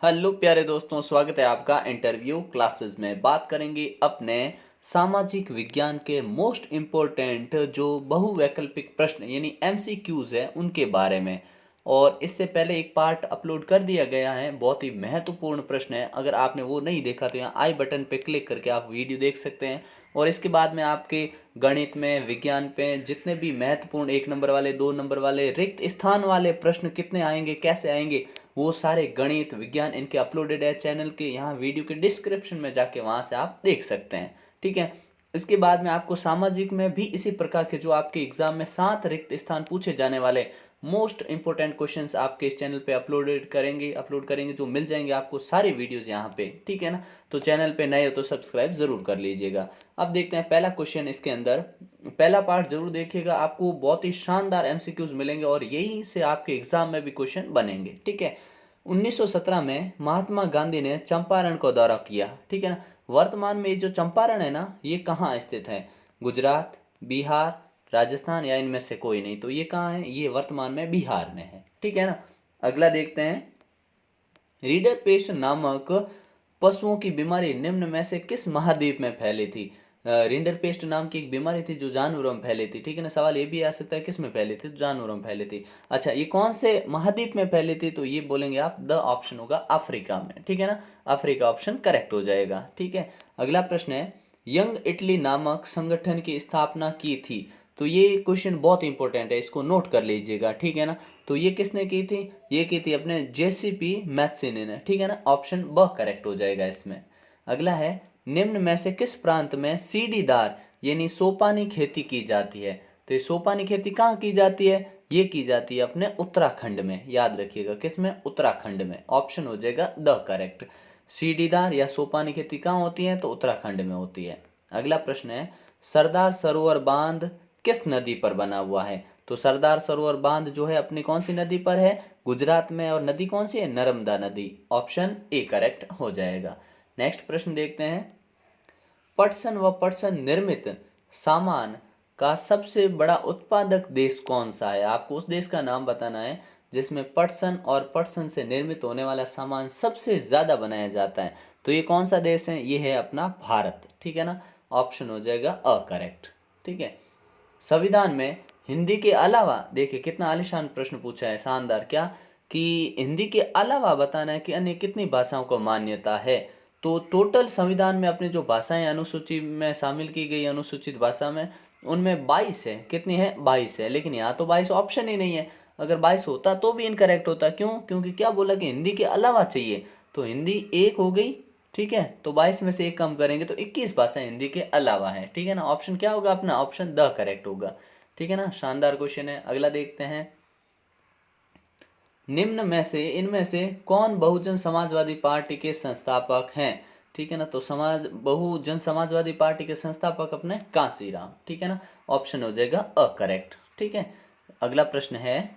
Hello प्यारे दोस्तों, स्वागत है आपका इंटरव्यू क्लासेस में। बात करेंगे अपने सामाजिक विज्ञान के मोस्ट इम्पोर्टेंट जो बहुवैकल्पिक प्रश्न यानी एमसीक्यूज है उनके बारे में। और इससे पहले एक पार्ट अपलोड कर दिया गया है, बहुत ही महत्वपूर्ण प्रश्न है। अगर आपने वो नहीं देखा तो यहाँ आई बटन पे क्लिक करके आप वीडियो देख सकते हैं। और इसके बाद में आपके गणित में, विज्ञान पे जितने भी महत्वपूर्ण 1 नंबर वाले, 2 नंबर वाले, रिक्त स्थान वाले प्रश्न कितने आएंगे, कैसे आएंगे, वो सारे गणित, विज्ञान इनके अपलोडेड है चैनल के, यहाँ वीडियो के डिस्क्रिप्शन में जाके वहाँ से आप देख सकते हैं। ठीक है। इसके बाद में आपको सामाजिक में भी इसी प्रकार के जो आपके एग्जाम में 7 रिक्त स्थान पूछे जाने वाले मोस्ट इंपोर्टेंट क्वेश्चंस आपके इस चैनल पे अपलोड करेंगे जो मिल जाएंगे आपको सारी वीडियोस यहाँ पे। ठीक है ना। तो चैनल पे नए हो तो सब्सक्राइब जरूर कर लीजिएगा। अब देखते हैं पहला क्वेश्चन। इसके अंदर पहला पार्ट जरूर देखिएगा, आपको बहुत ही शानदार एमसीक्यूज मिलेंगे और यही से आपके एग्जाम में भी क्वेश्चन बनेंगे। ठीक है। 1917 में महात्मा गांधी ने चंपारण को दौरा किया। ठीक है ना। वर्तमान में ये जो चंपारण है ना, ये कहाँ स्थित है? गुजरात, बिहार, राजस्थान या इनमें से कोई नहीं। तो ये कहाँ है? ये वर्तमान में बिहार में है। ठीक है ना। अगला देखते हैं। रीडर पेस्ट नामक पशुओं की बीमारी निम्न में से किस महाद्वीप में फैली थी? रिंडर पेस्ट नाम की एक बीमारी थी जो जानवरों में फैली थी। ठीक है ना। सवाल ये भी आ सकता है किस में फैली थी? तो जानवरों में फैली थी। अच्छा, ये कौन से महाद्वीप में फैली थी? तो ये बोलेंगे आप, द ऑप्शन होगा अफ्रीका में। ठीक है ना। अफ्रीका ऑप्शन करेक्ट हो जाएगा। ठीक है। अगला प्रश्न है, यंग इटली नामक संगठन की स्थापना की थी। तो ये क्वेश्चन बहुत इंपॉर्टेंट है, इसको नोट कर लीजिएगा। ठीक है ना। तो ये किसने की थी? ये की थी अपने जेसीपी मैथ्सिनी ने। ठीक है ना। ऑप्शन ब करेक्ट हो जाएगा इसमें। अगला है, निम्न में से किस प्रांत में सीढ़ीदार यानी सोपानी खेती की जाती है? तो ये सोपानी खेती कहाँ की जाती है? ये की जाती है अपने उत्तराखंड में। याद रखिएगा, किस में? उत्तराखंड में। ऑप्शन हो जाएगा द करेक्ट। सीढ़ीदार या सोपानी खेती कहाँ होती है? तो उत्तराखंड में होती है। अगला प्रश्न है, सरदार सरोवर बांध किस नदी पर बना हुआ है? तो सरदार सरोवर बांध जो है अपनी कौन सी नदी पर है? गुजरात में। और नदी कौन सी है? नर्मदा नदी। ऑप्शन ए करेक्ट हो जाएगा। नेक्स्ट प्रश्न देखते हैं, पटसन व पटसन निर्मित सामान का सबसे बड़ा उत्पादक देश कौन सा है? आपको उस देश का नाम बताना है जिसमें पटसन और पटसन से निर्मित होने वाला सामान सबसे ज्यादा बनाया जाता है। तो ये कौन सा देश है? ये है अपना भारत। ठीक है ना। ऑप्शन हो जाएगा अ करेक्ट। ठीक है। संविधान में हिंदी के अलावा, देखिए कितना आलिशान प्रश्न पूछा है, शानदार। क्या कि हिंदी के अलावा बताना है कि अन्य कितनी भाषाओं को मान्यता है। तो टोटल संविधान में अपनी जो भाषाएं अनुसूची में शामिल की गई, अनुसूचित भाषा में, उनमें 22 है। कितनी है? 22 है। लेकिन यहाँ तो 22 ऑप्शन ही नहीं है। अगर 22 होता तो भी इनकरेक्ट होता। क्यों? क्योंकि क्या बोला कि हिंदी के अलावा चाहिए। तो हिंदी एक हो गई। ठीक है। तो 22 में से एक कम करेंगे तो 21 भाषाएं हिंदी के अलावा है। ठीक है ना। ऑप्शन क्या होगा अपना? ऑप्शन द करेक्ट होगा। ठीक है ना। शानदार क्वेश्चन है। अगला देखते हैं, निम्न में से इनमें से कौन बहुजन समाजवादी पार्टी के संस्थापक हैं? ठीक है ना। तो बहुजन समाजवादी पार्टी के संस्थापक अपने कांसीराम। ठीक है ना। ऑप्शन हो जाएगा अ करेक्ट। ठीक है। अगला प्रश्न है,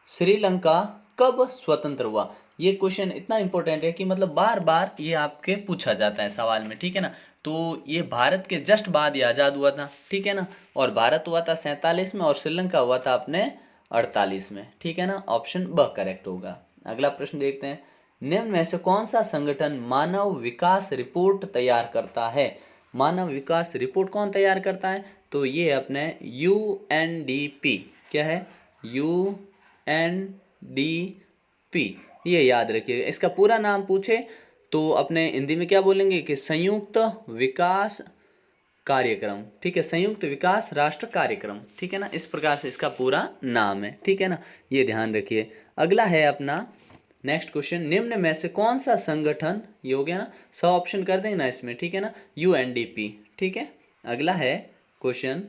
श्रीलंका कब स्वतंत्र हुआ? ये क्वेश्चन इतना इंपॉर्टेंट है कि मतलब बार बार ये आपके पूछा जाता है सवाल में। ठीक है ना। तो ये भारत के जस्ट बाद ये आज़ाद हुआ था। ठीक है ना। और भारत हुआ था 47 में और श्रीलंका हुआ था अपने 48 में। ठीक है ना। ऑप्शन ब करेक्ट होगा। अगला प्रश्न देखते हैं, निम्न में से कौन सा संगठन मानव विकास रिपोर्ट तैयार करता है? मानव विकास रिपोर्ट कौन तैयार करता है? तो ये अपने यूएनडीपी। क्या है? यूएनडीपी। ये याद रखिएगा। इसका पूरा नाम पूछे तो अपने हिंदी में क्या बोलेंगे कि संयुक्त विकास कार्यक्रम। ठीक है। संयुक्त विकास राष्ट्र कार्यक्रम। ठीक है ना। इस प्रकार से इसका पूरा नाम है। ठीक है ना। ये ध्यान रखिए। अगला है अपना नेक्स्ट क्वेश्चन, निम्न में से कौन सा संगठन, ये हो गया ना, 100 ऑप्शन कर देंगे ना इसमें। ठीक है ना। यूएनडीपी। ठीक है। अगला है क्वेश्चन,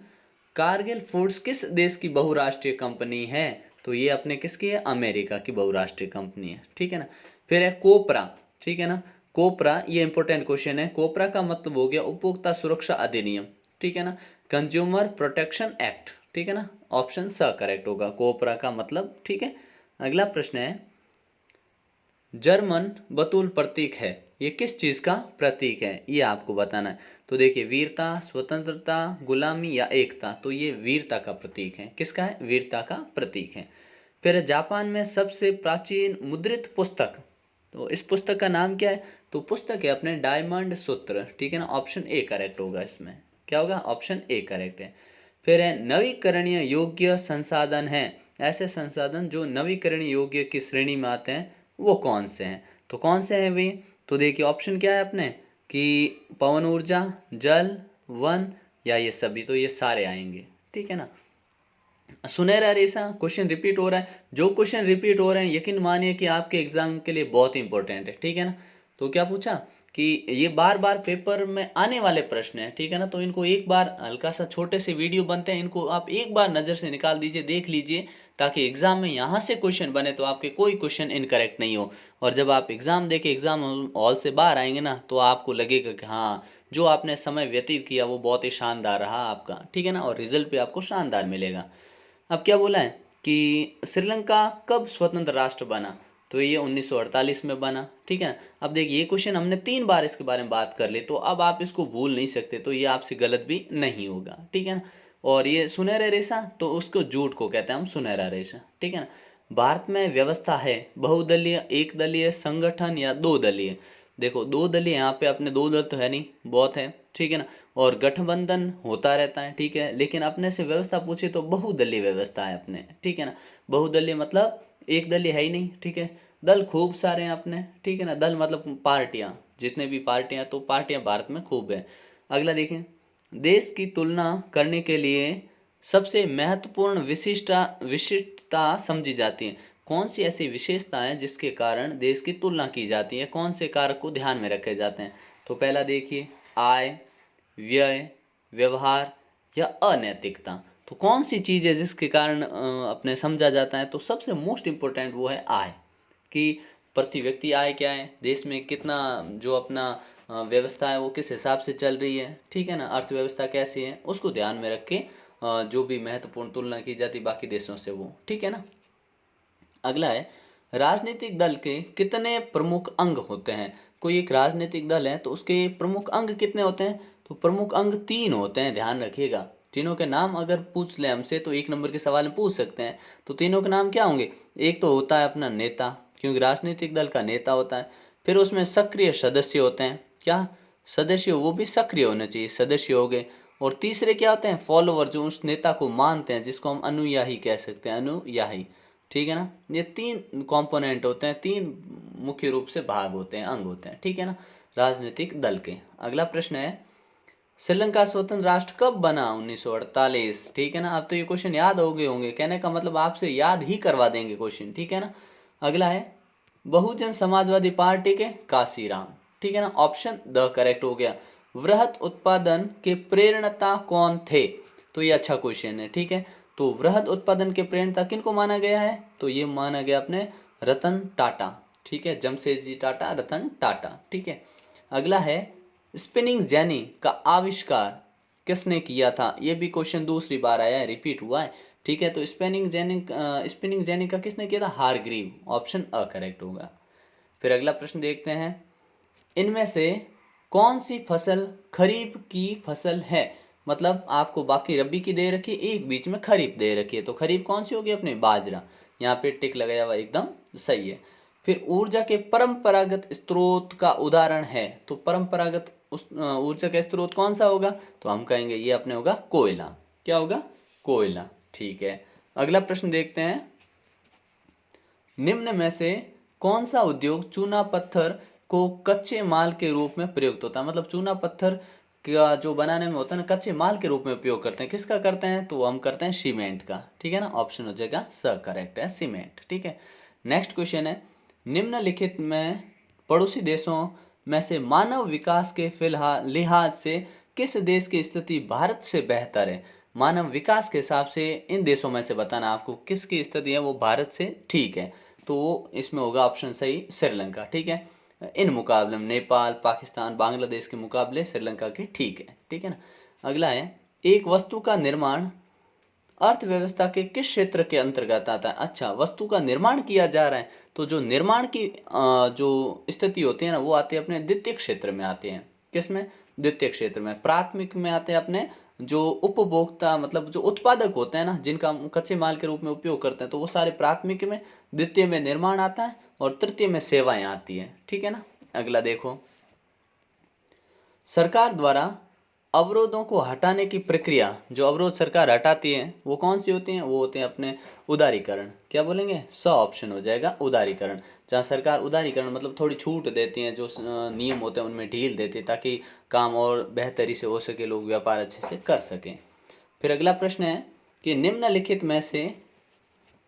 कारगिल फूड्स किस देश की बहुराष्ट्रीय कंपनी है? तो ये अपने किसकी है? अमेरिका की बहुराष्ट्रीय कंपनी है। ठीक है ना। फिर है कोपरा। ठीक है ना। कोपरा, ये इंपॉर्टेंट क्वेश्चन है। कोपरा का मतलब हो गया उपभोक्ता सुरक्षा अधिनियम। ठीक है ना। Consumer protection act. ठीक है ना। ऑप्शन स करेक्ट होगा, कोपरा का मतलब। ठीक है। अगला प्रश्न है, जर्मन बतूल प्रतीक है, ये किस चीज का प्रतीक है? ये आपको बताना है। तो देखिए, वीरता, स्वतंत्रता, गुलामी या एकता। तो ये वीरता का प्रतीक है। किसका है? वीरता का प्रतीक है। फिर जापान में सबसे प्राचीन मुद्रित पुस्तक। तो इस पुस्तक का नाम क्या है? तो पुस्तक है अपने डायमंड सूत्र, ठीक है ना, ऑप्शन ए करेक्ट होगा इसमें। क्या होगा? ऑप्शन ए करेक्ट है। फिर है नवीकरणीय योग्य संसाधन है, ऐसे संसाधन जो नवीकरणीय योग्य की श्रेणी में आते हैं वो कौन से हैं? तो कौन से हैं भाई? तो देखिए ऑप्शन क्या है अपने कि पवन ऊर्जा, जल, वन या ये सभी, तो ये सारे आएंगे, ठीक है ना। सुनहरा रेशा, क्वेश्चन रिपीट हो रहा है। जो क्वेश्चन रिपीट हो रहे हैं यकीन मानिए कि आपके एग्जाम के लिए बहुत इंपॉर्टेंट है, ठीक है ना। तो क्या पूछा कि ये बार बार पेपर में आने वाले प्रश्न हैं, ठीक है ना, तो इनको एक बार हल्का सा छोटे से वीडियो बनते हैं, इनको आप एक बार नज़र से निकाल दीजिए, देख लीजिए, ताकि एग्जाम में यहाँ से क्वेश्चन बने तो आपके कोई क्वेश्चन इनकरेक्ट नहीं हो। और जब आप एग्जाम दे के एग्जाम हॉल से बाहर आएंगे ना, तो आपको लगेगा कि हाँ, जो आपने समय व्यतीत किया वो बहुत ही शानदार रहा आपका, ठीक है ना, और रिजल्ट भी आपको शानदार मिलेगा। अब क्या बोला है कि श्रीलंका कब स्वतंत्र राष्ट्र बना? तो ये 1948 में बना, ठीक है। अब देखिए ये क्वेश्चन हमने 3 बार इसके बारे में बात कर ली, तो अब आप इसको भूल नहीं सकते, तो ये आपसे गलत भी नहीं होगा, ठीक है ना। और ये सुनहरा रेशा, तो उसको झूठ को कहते हैं हम सुनहरा रेशा, ठीक है ना। भारत में व्यवस्था है बहुदलीय, एक दलीय, संगठन या दो दलीय? देखो दो दलीय, यहाँ पे अपने दो दल तो है नहीं, बहुत है, ठीक है ना, और गठबंधन होता रहता है, ठीक है, लेकिन अपने से व्यवस्था पूछे तो बहुदलीय व्यवस्था है अपने, ठीक है ना। बहुदलीय मतलब एक दलीय है ही नहीं, ठीक है। दल खूब सारे हैं अपने, ठीक है ना, दल मतलब पार्टियां, जितने भी पार्टियां, तो पार्टियां भारत में खूब है। अगला देखें, देश की तुलना करने के लिए सबसे महत्वपूर्ण विशिष्टता समझी जाती है। कौन सी ऐसी विशेषता है जिसके कारण देश की तुलना की जाती है, कौन से कारक को ध्यान में रखे जाते हैं? तो पहला देखिए, आय, व्यय, व्यवहार या अनैतिकता। तो कौन सी चीज़ है जिसके कारण अपने समझा जाता है? तो सबसे मोस्ट इम्पोर्टेंट वो है आय, कि प्रति व्यक्ति आय क्या है, देश में कितना जो अपना व्यवस्था है वो किस हिसाब से चल रही है, ठीक है ना, अर्थव्यवस्था कैसी है, उसको ध्यान में रख के जो भी महत्वपूर्ण तुलना की जाती बाकी देशों से वो, ठीक है ना। अगला है, राजनीतिक दल के कितने प्रमुख अंग होते हैं? कोई एक राजनीतिक दल है तो उसके प्रमुख अंग कितने होते हैं? तो प्रमुख अंग 3 होते हैं, ध्यान रखिएगा। तीनों के नाम अगर पूछ ले हमसे तो 1 नंबर के सवाल में पूछ सकते हैं। तो तीनों के नाम क्या होंगे? एक तो होता है अपना नेता, क्योंकि राजनीतिक दल का नेता होता है। फिर उसमें सक्रिय सदस्य होते हैं, क्या सदस्य, वो भी सक्रिय होने चाहिए, सदस्य हो गए। और तीसरे क्या होते हैं? फॉलोवर, जो उस नेता को मानते हैं, जिसको हम अनुयायी कह सकते हैं, अनुयायी, ठीक है ना। ये 3 कंपोनेंट होते हैं, 3 मुख्य रूप से भाग होते हैं, अंग होते हैं, ठीक है ना, राजनीतिक दल के। अगला प्रश्न है, श्रीलंका स्वतंत्र राष्ट्र कब बना? 1948, ठीक है ना। अब तो ये क्वेश्चन याद हो गए होंगे, कहने का मतलब आपसे याद ही करवा देंगे क्वेश्चन, ठीक है ना। अगला है, बहुजन समाजवादी पार्टी के काशीराम, ठीक है ना, ऑप्शन द करेक्ट हो गया। वृहत उत्पादन के प्रेरणता कौन थे? तो ये अच्छा क्वेश्चन है, ठीक है। तो वृहद उत्पादन के प्रेरणता किनको माना गया है? तो ये माना गया अपने रतन टाटा, ठीक है, जमशेदजी टाटा, रतन टाटा, ठीक है। अगला है, स्पिनिंग जेनी का आविष्कार किसने किया था? ये भी क्वेश्चन दूसरी बार आया है, रिपीट हुआ है, ठीक है। तो स्पिनिंग जेनी का किसने किया था? हारग्रीव, ऑप्शन अ करेक्ट होगा। फिर अगला प्रश्न देखते हैं, इनमें से कौन सी फसल खरीफ की फसल है? मतलब आपको बाकी रबी की दे रखी है, एक बीच में खरीफ दे रखी है, तो खरीफ कौन सी होगी? अपनी बाजरा, यहाँ पे टिक लगाया हुआ एकदम सही है। फिर ऊर्जा के परंपरागत स्रोत का उदाहरण है, तो परंपरागत ऊर्जा का स्रोत कौन सा होगा? तो हम कहेंगे ये अपने होगा कोयला। क्या होगा? कोयला, ठीक है। अगला प्रश्न देखते हैं, निम्न में से कौन सा उद्योग चूना पत्थर को कच्चे माल के रूप में प्रयुक्त होता है? मतलब चूना पत्थर का जो बनाने में होता है ना, कच्चे माल के रूप में उपयोग करते हैं, किसका करते हैं? तो हम करते हैं सीमेंट का, ठीक है ना, ऑप्शन हो जाएगा स करेक्ट है, सीमेंट, ठीक है। नेक्स्ट क्वेश्चन है, निम्नलिखित में पड़ोसी देशों में से मानव विकास के फिलहाल लिहाज से किस देश की स्थिति भारत से बेहतर है? मानव विकास के हिसाब से इन देशों में से बताना आपको किसकी स्थिति है वो भारत से ठीक है। तो इसमें होगा ऑप्शन सही श्रीलंका, ठीक है। इन मुकाबले में नेपाल, पाकिस्तान, बांग्लादेश के मुकाबले श्रीलंका के ठीक है, ठीक है ना। अगला है, एक वस्तु का निर्माण अर्थव्यवस्था के किस क्षेत्र के अंतर्गत आता है? अच्छा, वस्तु का निर्माण किया जा रहा है, तो जो निर्माण की जो स्थिति होती है ना, वो आती है अपने द्वितीय क्षेत्र में आती है। किसमें? द्वितीय क्षेत्र में। प्राथमिक में आते हैं अपने जो उपभोक्ता मतलब जो उत्पादक होते हैं ना, जिनका हम कच्चे माल के रूप में उपयोग करते हैं, तो वो सारे प्राथमिक में, द्वितीय में निर्माण आता है और तृतीय में सेवाएं आती हैं। ठीक है ना। अगला देखो, सरकार द्वारा अवरोधों को हटाने की प्रक्रिया, जो अवरोध सरकार हटाती है वो कौन सी होती हैं? वो होते हैं अपने उदारीकरण। क्या बोलेंगे? स ऑप्शन हो जाएगा उदारीकरण। जहाँ सरकार उदारीकरण मतलब थोड़ी छूट देती हैं, जो नियम होते हैं उनमें ढील देती है, ताकि काम और बेहतरी से हो सके, लोग व्यापार अच्छे से कर सकें। फिर अगला प्रश्न है कि निम्नलिखित में से,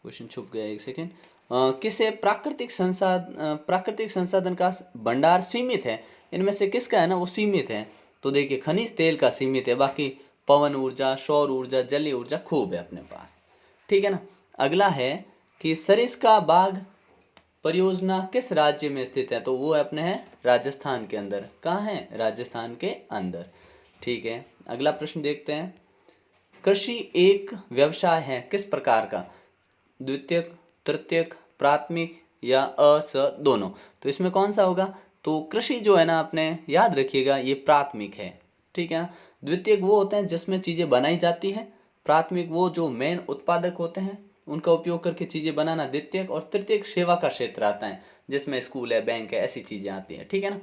क्वेश्चन छुप गया, एक सेकेंड, किसे प्राकृतिक संसाधन का भंडार सीमित है? इनमें से किसका है ना वो सीमित है? तो देखिए, खनिज तेल का सीमित है, बाकी पवन ऊर्जा, सौर ऊर्जा, जलीय ऊर्जा खूब है अपने पास। ठीक है ना। अगला है कि सरिस्का बाग परियोजना किस राज्य में स्थित है? तो वो अपने है राजस्थान के अंदर। कहाँ है? राजस्थान के अंदर। ठीक है। अगला प्रश्न देखते हैं, कृषि एक व्यवसाय है किस प्रकार का? द्वितीयक, तृतीयक, प्राथमिक या अस दोनों? तो इसमें कौन सा होगा? तो कृषि जो है ना, आपने याद रखिएगा, ये प्राथमिक है। ठीक है ना। द्वितीयक वो होते हैं जिसमें चीज़ें बनाई जाती हैं, प्राथमिक वो जो मेन उत्पादक होते हैं उनका उपयोग करके चीज़ें बनाना द्वितीयक, और तृतीयक सेवा का क्षेत्र आता है, जिसमें स्कूल है, बैंक है, ऐसी चीज़ें आती हैं। ठीक है ना।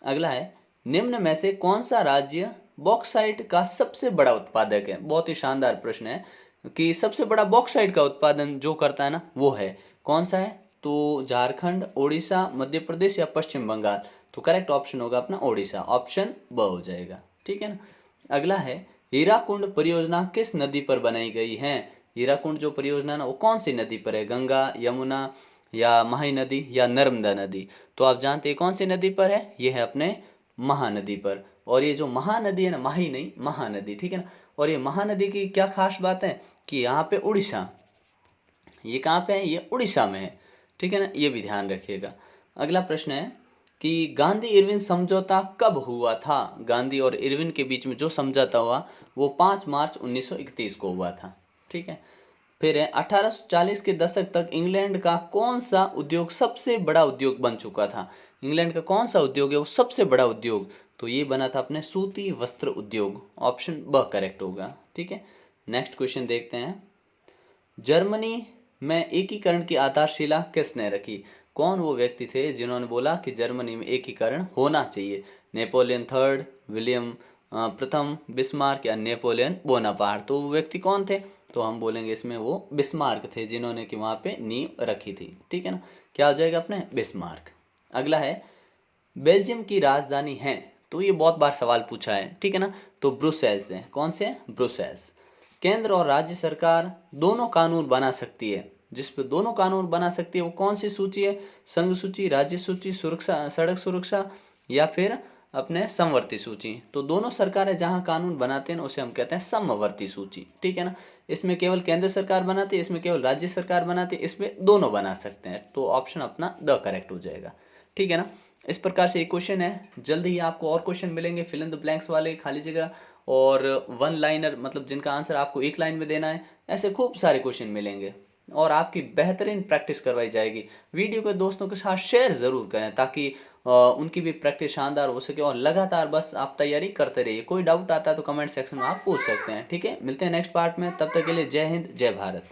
अगला है, निम्न में से कौन सा राज्य बॉक्साइट का सबसे बड़ा उत्पादक है? बहुत ही शानदार प्रश्न है कि सबसे बड़ा बॉक्साइट का उत्पादन जो करता है ना वो है, कौन सा है? तो झारखंड, ओडिशा, मध्य प्रदेश या पश्चिम बंगाल? तो करेक्ट ऑप्शन होगा अपना ओडिशा, ऑप्शन ब हो जाएगा। ठीक है ना। अगला है, हीराकुंड परियोजना किस नदी पर बनाई गई है? हीराकुंड जो परियोजना ना वो कौन सी नदी पर है? गंगा, यमुना या महानदी या नर्मदा नदी? तो आप जानते हैं कौन सी नदी पर है? ये है अपने महानदी पर। और ये जो महानदी है ना, माही नहीं, महानदी। ठीक है ना। और ये महानदी की क्या खास बात है कि यहाँ पे उड़ीसा, ये कहाँ पे है? ये उड़ीसा में है। ठीक है ना, ये भी ध्यान रखिएगा। अगला प्रश्न है कि गांधी इरविन समझौता कब हुआ था? गांधी और इरविन के बीच में जो समझौता हुआ वो 5 मार्च 1931 को हुआ था। ठीक है। फिर है, 1840 के दशक तक इंग्लैंड का कौन सा उद्योग सबसे बड़ा उद्योग बन चुका था? इंग्लैंड का कौन सा उद्योग है वो सबसे बड़ा उद्योग? तो ये बना था अपने सूती वस्त्र उद्योग, ऑप्शन ब करेक्ट होगा। ठीक है। नेक्स्ट क्वेश्चन देखते हैं, जर्मनी में एकीकरण की आधारशिला किसने रखी? कौन वो व्यक्ति थे जिन्होंने बोला कि जर्मनी में एकीकरण होना चाहिए? नेपोलियन थर्ड, विलियम प्रथम, बिस्मार्क या नेपोलियन बोनापार्ट? तो वो व्यक्ति कौन थे? तो हम बोलेंगे इसमें वो बिस्मार्क थे, जिन्होंने कि वहाँ पे नींव रखी थी। ठीक है ना। क्या हो जाएगा अपने? बिस्मार्क। अगला है, बेल्जियम की राजधानी है? तो ये बहुत बार सवाल पूछा है। ठीक है ना। तो ब्रुसेल्स है। कौन से? ब्रुसेल्स। केंद्र और राज्य सरकार दोनों कानून बना सकती है, जिस पे दोनों कानून बना सकती है वो कौन सी सूची है? संघ सूची, राज्य सूची, सुरक्षा, सड़क सुरक्षा या फिर अपने समवर्ती सूची? तो दोनों सरकारें जहां कानून बनाते हैं उसे हम कहते हैं समवर्ती सूची। ठीक है ना। इसमें केवल केंद्र सरकार बनाती है, इसमें केवल राज्य सरकार बनाती है, इसमें दोनों बना सकते हैं। तो ऑप्शन अपना द करेक्ट हो जाएगा। ठीक है ना। इस प्रकार से एक क्वेश्चन है। जल्द ही आपको और क्वेश्चन मिलेंगे फिल इन द ब्लैंक्स वाले, खाली जगह, और वन लाइनर मतलब जिनका आंसर आपको एक लाइन में देना है, ऐसे खूब सारे क्वेश्चन मिलेंगे और आपकी बेहतरीन प्रैक्टिस करवाई जाएगी। वीडियो को दोस्तों के साथ शेयर ज़रूर करें ताकि उनकी भी प्रैक्टिस शानदार हो सके, और लगातार बस आप तैयारी करते रहिए। कोई डाउट आता है तो कमेंट सेक्शन में आप पूछ सकते हैं। ठीक है। मिलते हैं नेक्स्ट पार्ट में, तब तक के लिए जय हिंद, जय भारत।